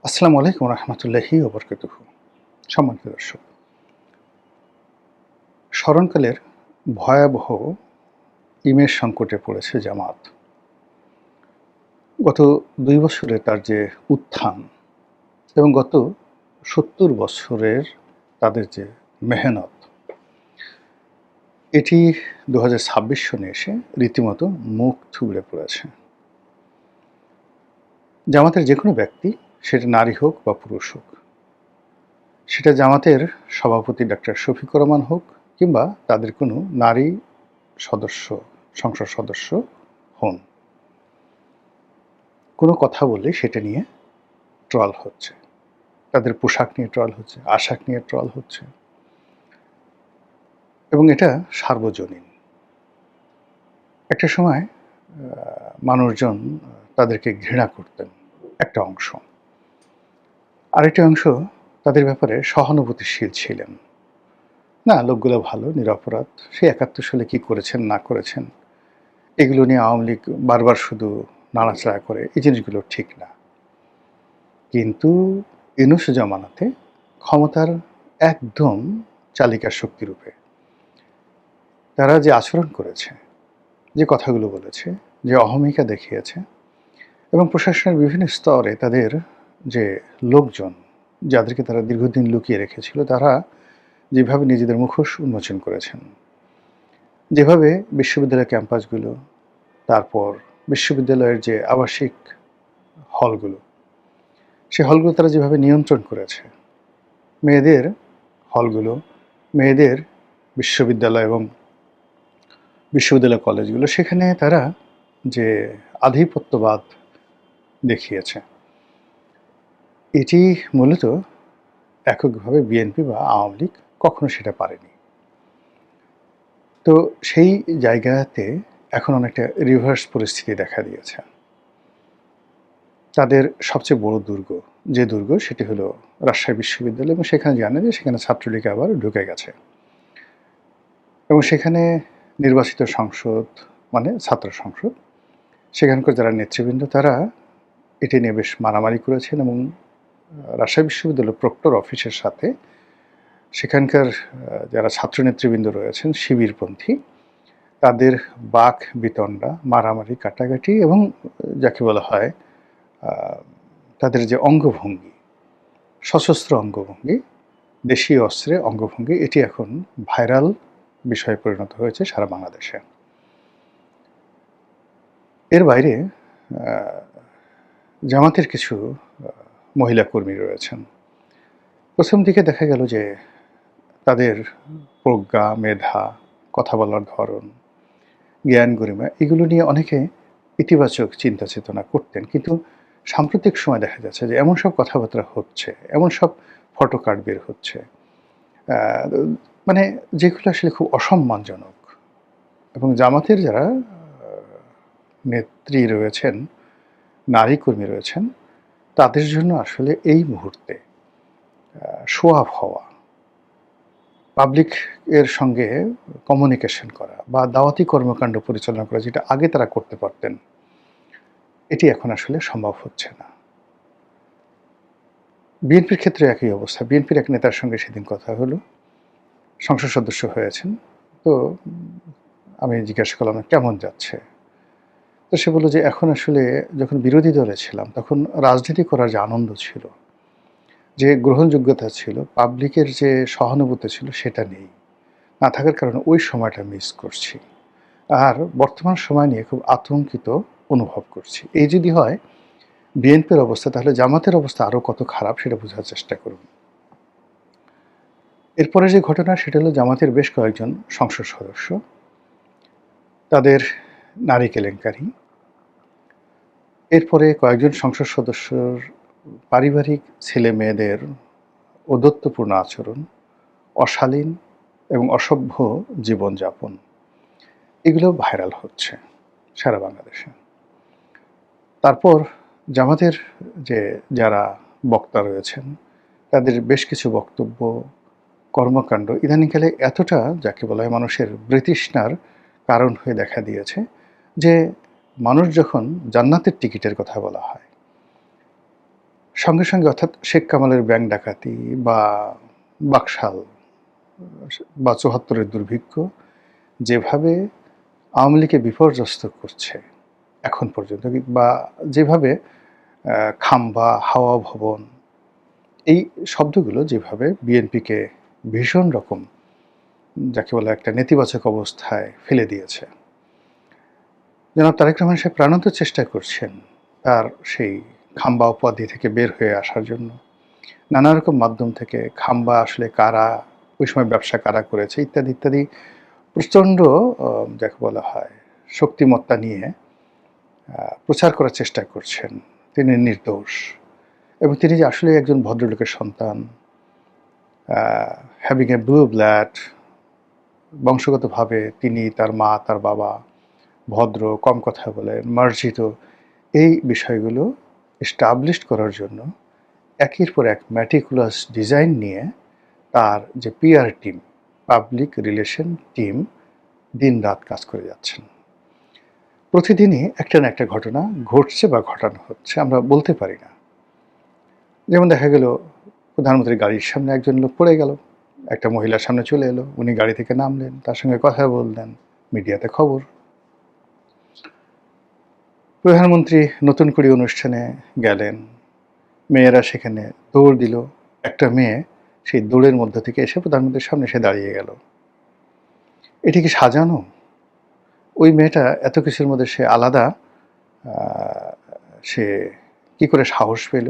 আসসালামু আলাইকুম রহমতুল্লাহি ওবরকাতুহু। সম্মানিত দর্শক, স্মরণকালের ভয়াবহ ইমেজ সংকটে পড়েছে জামাত। গত ২ বছরে তার যে উত্থান এবং গত ৭০ বছরের তাদের যে মেহনত, এটি ২০২৬ সনে এসে রীতিমতো মুখ থুবড়ে পড়েছে। জামাতের যে কোনো ব্যক্তি, সেটা নারী হোক বা পুরুষ হোক, সেটা জামাতের সভাপতি ডাক্তার শফিকুর রহমান হোক কিংবা তাদের কোনো নারী সদস্য, সংসদ সদস্য হন, কোনো কথা বললে সেটা নিয়ে ট্রল হচ্ছে। তাদের পোশাক নিয়ে ট্রল হচ্ছে, আশাক নিয়ে ট্রল হচ্ছে, এবং এটা সার্বজনীন। একটা সময় মানুষজন তাদেরকে ঘৃণা করতেন একটা অংশ, আরেকটা অংশ তাদের ব্যাপারে সহানুভূতিশীল ছিলেন। না, লোকগুলো ভালো, নিরপরাধ, সে ৭১ সালে কী করেছেন না করেছেন এগুলো নিয়ে আওয়ামী লীগ বারবার শুধু নাড়াচাড়া করে, এই জিনিসগুলো ঠিক না। কিন্তু ইউনূস জামানাতে ক্ষমতার একদম চালিকা শক্তিরূপে তারা যে আচরণ করেছে, যে কথাগুলো বলেছে, যে অহমিকা দেখিয়েছে, এবং প্রশাসনের বিভিন্ন স্তরে তাদের যে লোকজন, যাদেরকে তারা দীর্ঘদিন লুকিয়ে রেখেছিল, তারা যেভাবে নিজেদের মুখোশ উন্মোচন করেছেন, যেভাবে বিশ্ববিদ্যালয় ক্যাম্পাসগুলো, তারপর বিশ্ববিদ্যালয়ের যে আবাসিক হলগুলো, সে হলগুলো তারা যেভাবে নিয়ন্ত্রণ করেছে, মেয়েদের হলগুলো, মেয়েদের বিশ্ববিদ্যালয় এবং বিশ্ববিদ্যালয় কলেজগুলো, সেখানে তারা যে আধিপত্যবাদ দেখিয়েছে, এটি মূলত এককভাবে বিএনপি বা আওয়ামী লীগ কখনো সেটা পারেনি। তো সেই জায়গাতে এখন অনেকটা রিভার্স পরিস্থিতি দেখা দিয়েছে। তাদের সবচেয়ে বড় দুর্গ, যে দুর্গ, সেটি হলো রাজশাহী বিশ্ববিদ্যালয়, এবং সেখানে জানে যে সেখানে ছাত্রলীগ আবার ঢুকে গেছে, এবং সেখানে নির্বাচিত সংসদ মানে ছাত্র সংসদ, সেখানকার যারা নেতৃবৃন্দ, তারা এটি নিয়ে বেশ মারামারি করেছেন, এবং রাজশাহী বিশ্ববিদ্যালয় প্রক্টর অফিসের সাথে সেখানকার যারা ছাত্র নেতৃবৃন্দ রয়েছেন শিবিরপন্থী, তাদের বাক বিতণ্ডা, মারামারি, কাটাকাটি, এবং যাকে বলা হয় তাদের যে অঙ্গভঙ্গি, সশস্ত্র অঙ্গভঙ্গি, দেশীয় অস্ত্রে অঙ্গভঙ্গি, এটি এখন ভাইরাল বিষয়ে পরিণত হয়েছে সারা বাংলাদেশে। এর বাইরে জামাতের কিছু মহিলা কর্মী রয়েছেন। প্রথম দিকে দেখা গেল যে তাদের প্রজ্ঞা, মেধা, কথা বলার ধরন, জ্ঞান গরিমা, এগুলো নিয়ে অনেকে ইতিবাচক চিন্তা চেতনা করতেন। কিন্তু সাম্প্রতিক সময় দেখা যাচ্ছে যে এমন সব কথাবার্তা হচ্ছে, এমন সব ফটো কার্ড বের হচ্ছে, মানে যেগুলো আসলে খুব অসম্মানজনক। এবং জামাতের যারা নেত্রী রয়েছেন, নারী কর্মী রয়েছেন, তাদের জন্য আসলে এই মুহূর্তে শো অফ হওয়া, পাবলিক এর সঙ্গে কমিউনিকেশন করা বা দাওয়াতি কর্মকাণ্ড পরিচালনা করা, যেটা আগে তারা করতে পারতেন, এটি এখন আসলে সম্ভব হচ্ছে না। বিএনপির ক্ষেত্রে একই অবস্থা। বিএনপির এক নেতার সঙ্গে সেদিন কথা হলো, সংসদ সদস্য হয়েছেন। তো আমি জিজ্ঞাসা করলাম, কেমন যাচ্ছে? তো সে বলল যে এখন আসলে যখন বিরোধী দলে ছিলাম তখন রাজনীতি করার যে আনন্দ ছিল, যে গ্রহণযোগ্যতা ছিল, পাবলিকের যে সহানুভূতি ছিল, সেটা নেই। না থাকার কারণে ওই সময়টা মিস করছি। আর বর্তমান সময় নিয়ে খুব আতঙ্কিত অনুভব করছি। এই যদি হয় বিএনপির অবস্থা, তাহলে জামাতের অবস্থা আরও কত খারাপ সেটা বোঝার চেষ্টা করুন। এরপরে যে ঘটনা, সেটা হলো জামাতের বেশ কয়েকজন সংসদ সদস্য, তাদের নারী কেলেঙ্কারি, এরপরে কয়েকজন সংসদ সদস্যর পারিবারিক ছেলে মেয়েদের ঔদ্ধত্যপূর্ণ আচরণ, অশালীন এবং অসভ্য জীবনযাপন, এগুলো ভাইরাল হচ্ছে সারা বাংলাদেশে। তারপর জামাতের যে যারা বক্তা রয়েছেন, তাদের বেশ কিছু বক্তব্য, কর্মকাণ্ড ইদানিংকালে এতটা, যাকে বলা হয়, মানুষের বৃতৃষ্ণার কারণ হয়ে দেখা দিয়েছে, যে মানুষ যখন জান্নাতের টিকিটের কথা বলা হয়, সঙ্গে, সঙ্গে অর্থাৎ শেখ কামালের ব্যাংক ডাকাতি বা বাকশাল বা ৭৪ এর দুর্ভিক্ষ যেভাবে আওয়ামী লীগকে বিপর্যস্ত করছে এখন পর্যন্ত বা যেভাবে খাম্বা, হাওয়া ভবন এই শব্দগুলো যেভাবে বিএনপিকে ভীষণ রকম যাকে বলে একটা নেতিবাচক অবস্থায় ফেলে দিয়েছে। জনাব তারেক রহমান সাহেব প্রাণান্ত চেষ্টা করছেন তার সেই খাম্বা উপাধি থেকে বের হয়ে আসার জন্য। নানা রকম মাধ্যম থেকে খাম্বা আসলে কারা, ওই সময় ব্যবসা কারা করেছে ইত্যাদি, ইত্যাদি প্রচণ্ড যাকে বলা হয় শক্তিমত্তা নিয়ে প্রচার করার চেষ্টা করছেন। তিনি নির্দোষ এবং তিনি যে আসলে একজন ভদ্রলোকের সন্তান, হ্যাভিং এ ব্লু ব্লাড, বংশগতভাবে তিনি, তার মা, তার বাবা ভদ্র, কম কথা বলেন, মার্জিত, এই বিষয়গুলো এস্টাবলিশড করার জন্য একের পর এক ম্যাটিকুলাস ডিজাইন নিয়ে তার যে PR team, public relation team দিন-রাত কাজ করে যাচ্ছেন। প্রতিদিনই একটা না একটা ঘটনা ঘটছে বা ঘটানো হচ্ছে, আমরা বলতে পারি না। যেমন দেখা গেল প্রধানমন্ত্রীর গাড়ির সামনে একজন লোক পড়ে গেল, একটা মহিলার সামনে চলে এলো, উনি গাড়ি থেকে নামলেন, তার সঙ্গে কথা বললেন, মিডিয়াতে খবর। প্রধানমন্ত্রী নতুন করে অনুষ্ঠানে গেলেন, মেয়েরা সেখানে দৌড় দিল, একটা মেয়ে সেই দৌড়ের মধ্য থেকে এসে প্রধানমন্ত্রীর সামনে এসে দাঁড়িয়ে গেল। এটি কি সাজানো? ওই মেয়েটা এত কিছুর মধ্যে সে আলাদা, সে কি করে সাহস পেল?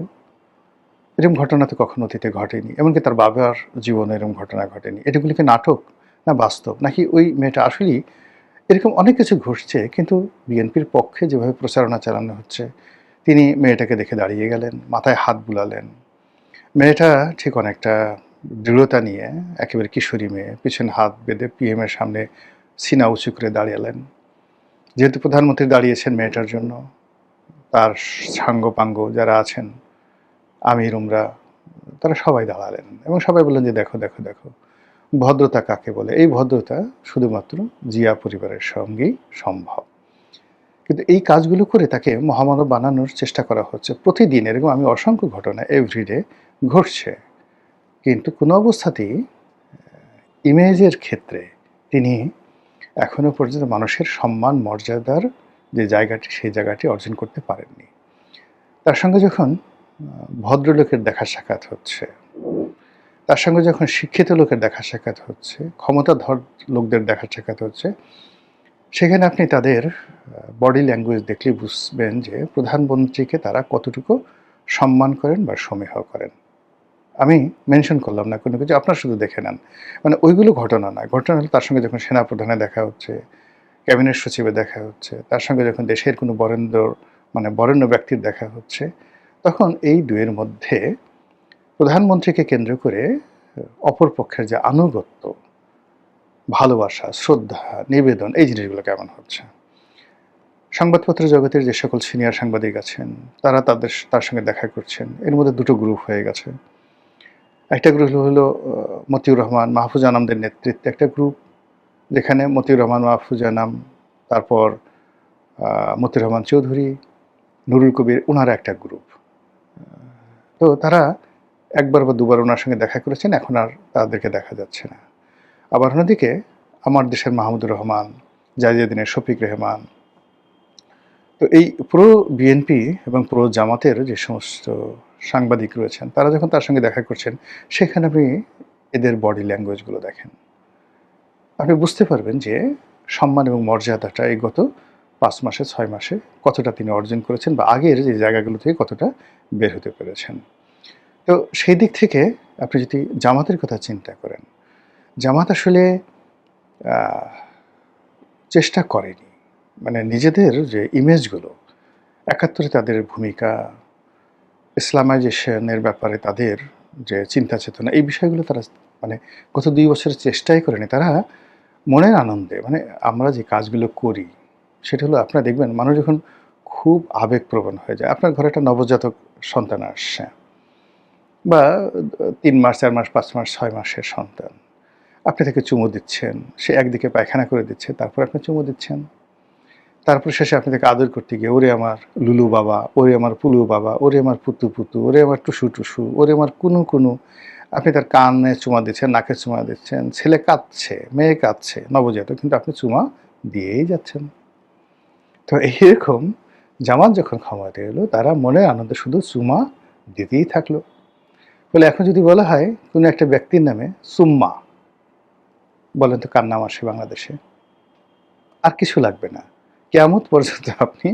এরকম ঘটনা তো কখনো অতীতে ঘটেনি, এমনকি তার বাবার জীবনে এরকম ঘটনা ঘটেনি। এটাগুলি কি নাটক না বাস্তব, নাকি ওই মেয়েটা আসলেই? এরকম অনেক কিছু ঘটছে, কিন্তু বিএনপির পক্ষে যেভাবে প্রচারণা চালানো হচ্ছে, তিনি মেয়েটাকে দেখে দাঁড়িয়ে গেলেন, মাথায় হাত বুলালেন। মেয়েটা ঠিক অনেকটা দৃঢ়তা নিয়ে, একেবারে কিশোরী মেয়ে, পিছনে হাত বেঁধে পিএমের সামনে সিনা উঁচু করে দাঁড়িয়ালেন। যেহেতু প্রধানমন্ত্রী দাঁড়িয়েছেন মেয়েটার জন্য, তার সাঙ্গপাঙ্গ যারা আছেন, আমির উমরা, তারা সবাই দাঁড়ালেন এবং সবাই বললেন যে দেখো দেখো দেখো ভদ্রতা কাকে বলে। এই ভদ্রতা শুধুমাত্র জিয়া পরিবারের সঙ্গেই সম্ভব। কিন্তু এই কাজগুলো করে তাকে মহামানব বানানোর চেষ্টা করা হচ্ছে প্রতিদিন। এরকম আমি অসংখ্য ঘটনা এভরিডে ঘটছে, কিন্তু কোনো অবস্থাতেই ইমেজের ক্ষেত্রে তিনি এখনো পর্যন্ত মানুষের সম্মান মর্যাদার যে জায়গাটি, সেই জায়গাটি অর্জন করতে পারেননি। তার সঙ্গে যখন ভদ্রলোকের দেখা সাক্ষাৎ হচ্ছে, তার সঙ্গে যখন শিক্ষিত লোকের দেখা সাক্ষাৎ হচ্ছে, ক্ষমতাধর লোকদের দেখা সাক্ষাৎ হচ্ছে, সেখানে আপনি তাদের বডি ল্যাঙ্গুয়েজ দেখলে বুঝবেন যে প্রধানমন্ত্রীকে তারা কতটুকু সম্মান করেন বা সমীহ করেন। আমি মেনশন করলাম না কোনো কিছু, আপনারা শুধু দেখে নেন। মানে ওইগুলো ঘটনা না, ঘটনা হলো তার সঙ্গে যখন সেনাপ্রধানের দেখা হচ্ছে, ক্যাবিনেট সচিবের দেখা হচ্ছে, তার সঙ্গে যখন দেশের কোনো বরেণ্য ব্যক্তির দেখা হচ্ছে, তখন এই দুয়ের মধ্যে প্রধানমন্ত্রীকে কেন্দ্র করে অপর পক্ষের যে আনুগত্য, ভালোবাসা, শ্রদ্ধা, নিবেদন, এই জিনিসগুলো কেমন হচ্ছে। সংবাদপত্র জগতের যে সকল সিনিয়র সাংবাদিক আছেন, তারা তার সঙ্গে দেখা করছেন। এর মধ্যে দুটো গ্রুপ হয়ে গেছে। একটা গ্রুপ হলো মতিউর রহমান, মাহফুজ আনামদের নেতৃত্বে একটা গ্রুপ, যেখানে মতিউর রহমান, মাহফুজ আনাম, তারপর মতিউর রহমান চৌধুরী, নুরুল কবির, ওনারা একটা গ্রুপ। তো তারা একবার বা দুবার ওনার সঙ্গে দেখা করেছেন, এখন আর তাদেরকে দেখা যাচ্ছে না। আবার অন্যদিকে আমার দেশের মাহমুদুর রহমান, জাজিউদ্দিনের শফিক রেহমান, তো এই পুরো বিএনপি এবং পুরো জামাতের যে সমস্ত সাংবাদিক রয়েছেন, তারা যখন তার সঙ্গে দেখা করছেন, সেখানে আপনি এদের বডি ল্যাঙ্গুয়েজগুলো দেখেন, আপনি বুঝতে পারবেন যে সম্মান এবং মর্যাদাটা এই গত 5 মাসে 6 মাসে কতটা তিনি অর্জন করেছেন বা আগের যে জায়গাগুলো থেকে কতটা বের হতে পেরেছেন। তো সেই দিক থেকে আপনি যদি জামাতের কথা চিন্তা করেন, জামাত আসলে চেষ্টা করেনি, মানে নিজেদের যে ইমেজগুলো, ৭১-এ তাদের ভূমিকা, ইসলামাইজেশনের ব্যাপারে তাদের যে চিন্তা চেতনা, এই বিষয়গুলো তারা মানে গত 2 বছরের চেষ্টাই করেনি। তারা মনের আনন্দে, মানে আমরা যে কাজগুলো করি, সেটা হলো আপনারা দেখবেন মানুষ যখন খুব আবেগপ্রবণ হয়ে যায়, আপনার ঘরে একটা নবজাতক সন্তান আসছে বা 3 মাস, 4 মাস, 5 মাস, 6 মাসের সন্তান, আপনি তাকে চুমু দিচ্ছেন, সে একদিকে পায়খানা করে দিচ্ছে, তারপর আপনি চুমু দিচ্ছেন। তারপর শেষে আপনি তাকে আদর করতে গিয়ে ওরে আমার লুলু বাবা, ওরে আমার পুলু বাবা, ওরে আমার পুতু পুতু, ওরে আমার টুসু টুসু, ওরে আমার কুনু কুনু। আপনি তার কানে চুমা দিচ্ছেন, নাকে চুমা দিচ্ছেন। ছেলে কাঁদছে, মেয়ে কাঁদছে, নবজাতক, কিন্তু আপনি চুমা দিয়েই যাচ্ছেন। তো এইরকম জামাত যখন ক্ষমতায় এলো তারা মনের আনন্দে শুধু চুমা দিতেই থাকলো। বলে এখন যদি বলা হয় কোনো একটা ব্যক্তির নামে সুম্মা, বলেন তো কার নাম আসে বাংলাদেশে? আর কিছু লাগবে না। কিয়ামত পর্যন্ত আপনি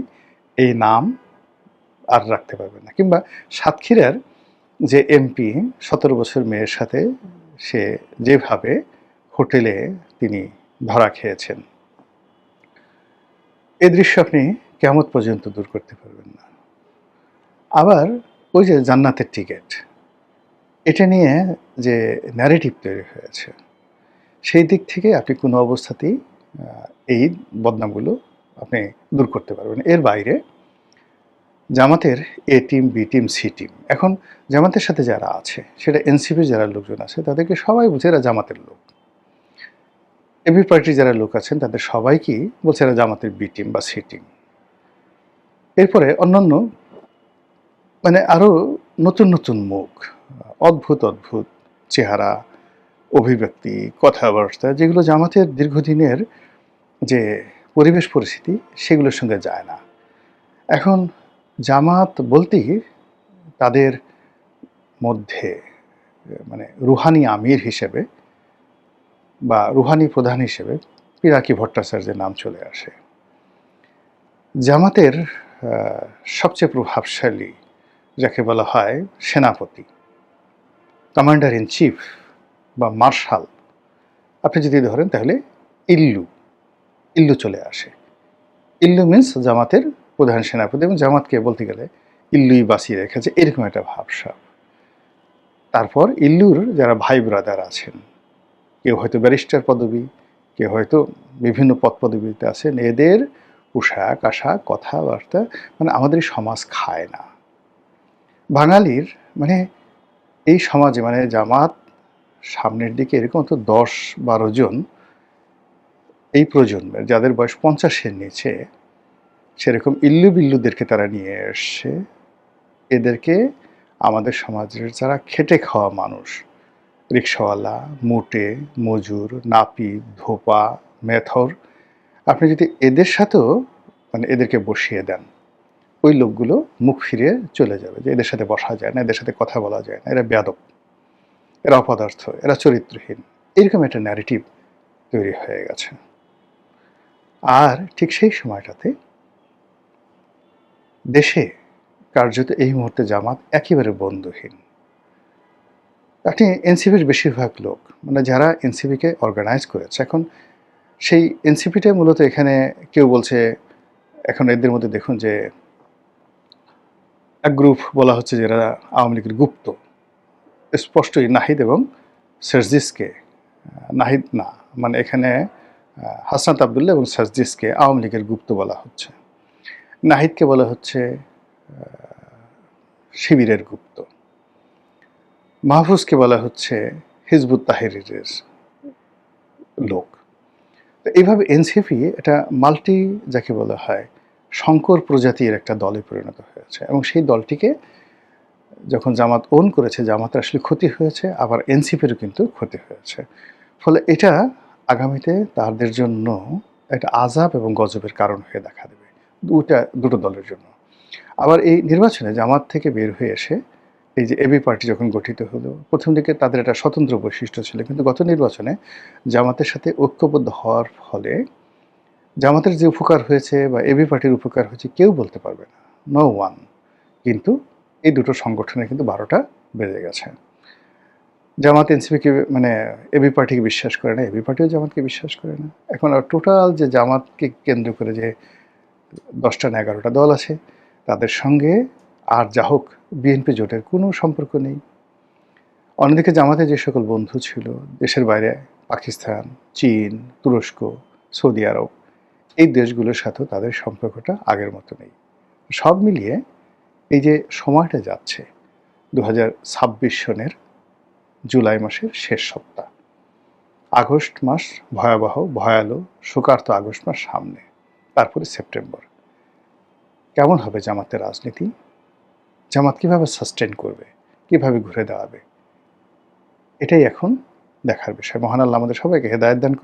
এই নাম আর রাখতে পারবেন না। কিংবা সাতক্ষীরার যে এমপি ১৭ বছর মেয়ের সাথে সে যেভাবে হোটেলে তিনি ধরা খেয়েছেন, এ দৃশ্য আপনি কিয়ামত পর্যন্ত দূর করতে পারবেন না। আবার ওই যে জান্নাতের টিকেট, এটা নিয়ে যে ন্যারেটিভ তৈরি হয়েছে, সেই দিক থেকে আপনি কোনো অবস্থাতেই এই বদনামগুলো আপনি দূর করতে পারবেন না। এর বাইরে জামাতের A team, B team, C team. এখন জামাতের সাথে যারা আছে, সেটা এনসিপির যারা লোকজন আছে তাদেরকে সবাই বলছে এরা জামাতের লোক। এবি পার্টির যারা লোক আছেন তাদের সবাইকেই বলছে এরা জামাতের বি টিম বা সি টিম। এরপরে অন্যান্য মানে আরও নতুন নতুন মুখ, অদ্ভুত অদ্ভুত চেহারা, অভিব্যক্তি, কথাবার্তা, যেগুলো জামাতের দীর্ঘদিনের যে পরিবেশ পরিস্থিতি সেগুলোর সঙ্গে যায় না। এখন জামাত বলতেই তাদের মধ্যে মানে রুহানি আমির হিসেবে বা রুহানি প্রধান হিসেবে পিনাকি ভট্টাচার্যের নাম চলে আসে। জামাতের সবচেয়ে প্রভাবশালী যাকে বলা হয় সেনাপতি, কমান্ডার ইন চিফ বা মার্শাল, আপনি যদি ধরেন তাহলে ইল্লু ইল্লু চলে আসে। ইল্লু মিন্স জামাতের প্রধান সেনাপতি, এবং জামাতকে বলতে গেলে ইল্লুই বাঁচিয়ে রেখেছে, এরকম একটা ভাবসাব। তারপর ইল্লুর যারা ভাই ব্রাদার আছেন, কেউ হয়তো ব্যারিস্টার পদবী, কেউ হয়তো বিভিন্ন পদ পদবীতে আছেন, এদের পোশাক আশাক কথাবার্তা মানে আমাদের এই সমাজ খায় না। বাঙালির মানে এই সমাজে মানে জামাত সামনের দিকে এরকম তো ১০-১২ জন এই প্রজন্মের যাদের বয়স ৫০-এর নিচে, সেরকম ইল্লু বিল্লুদেরকে তারা নিয়ে এসছে। এদেরকে আমাদের সমাজের যারা খেটে খাওয়া মানুষ, রিকশাওয়ালা, মুটে, মজুর, নাপিত, ধোপা, মেথর, আপনি যদি এদের সাথেও মানে এদেরকে বসিয়ে দেন, ওই লোকগুলো মুখ ফিরিয়ে চলে যাবে যে এদের সাথে বসা যায় না, এদের সাথে কথা বলা যায় না, এরা বেয়াদব, এরা অপদার্থ, এরা চরিত্রহীন, এরকম একটা ন্যারেটিভ তৈরি হয়ে গেছে। আর ঠিক সেই সময়টাতে দেশে কার্যত এই মুহূর্তে জামাত একেবারে বন্ধুহীন। আপনি এনসিপির বেশিরভাগ লোক মানে যারা এনসিপিকে অর্গানাইজ করেছে, এখন সেই এনসিপিটা মূলত এখানে কেউ বলছে, এখন এদের মধ্যে দেখুন যে এক গ্রুপ বলা হচ্ছে যে এরা আওয়ামী লীগের গুপ্ত, স্পষ্টই নাহিদ এবং সার্জিসকে, নাহিদ না মানে এখানে হাসনাত আবদুল্লাহ এবং সার্জিসকে আওয়ামী লীগের গুপ্ত বলা হচ্ছে, নাহিদকে বলা হচ্ছে শিবিরের গুপ্ত, মাহফুজকে বলা হচ্ছে হিজবুত তাহরিরের লোক। তো এইভাবে এনসিপি এটা মাল্টি যাকে বলা হয় শঙ্কর প্রজাতির একটা দলে পরিণত হয়েছে, এবং সেই দলটিকে যখন জামাত ওন করেছে, জামাতের আসলে ক্ষতি হয়েছে, আবার এনসিপিরও কিন্তু ক্ষতি হয়েছে। ফলে এটা আগামীতে তাদের জন্য একটা আযাব এবং গজবের কারণ হয়ে দেখা দেবে দুটো দলের জন্য। আবার এই নির্বাচনে জামাত থেকে বের হয়ে এসে এই যে এবি পার্টি যখন গঠিত হলো, প্রথম দিকে তাদের একটা স্বতন্ত্র বৈশিষ্ট্য ছিল, কিন্তু গত নির্বাচনে জামাতের সাথে ঐক্যবদ্ধ হওয়ার ফলে জামাতের যে উপকার হয়েছে বা এবি পার্টির উপকার হয়েছে কেউ বলতে পারবে না, নো ওয়ান। কিন্তু এই দুটো সংগঠনে কিন্তু ১২টা বেজে গেছে। জামাত এনসিপিকে মানে এবি পার্টিকে বিশ্বাস করে না, এবি পার্টিও জামাতকে বিশ্বাস করে না। এখন আর টোটাল যে জামাতকে কেন্দ্র করে যে ১০টা না ১১টা দল আছে, তাদের সঙ্গে আর যা হোক বিএনপি জোটের কোনো সম্পর্ক নেই। অন্যদিকে জামাতে যে সকল বন্ধু ছিল দেশের বাইরে, পাকিস্তান, চীন, তুরস্ক, সৌদি আরব, এই দেশগুলোর সাথেও তাদের সম্পর্কটা আগের মতো নেই। সব মিলিয়ে এই যে সময়টা যাচ্ছে ২০২৬ সনের জুলাই মাসের শেষ সপ্তাহ, আগস্ট মাস ভয়াবহ, ভয়ালো, শোকার্ত আগস্ট মাস সামনে। তারপরে সেপ্টেম্বর। কেমন হবে জামাতের রাজনীতি? জামাত কিভাবে সাস্টেইন করবে? কিভাবে ঘুরে দাঁড়াবে? এটাই এখন দেখার বিষয়। মহান আল্লাহ আমাদের সবাইকে হেদায়েত দান করুন।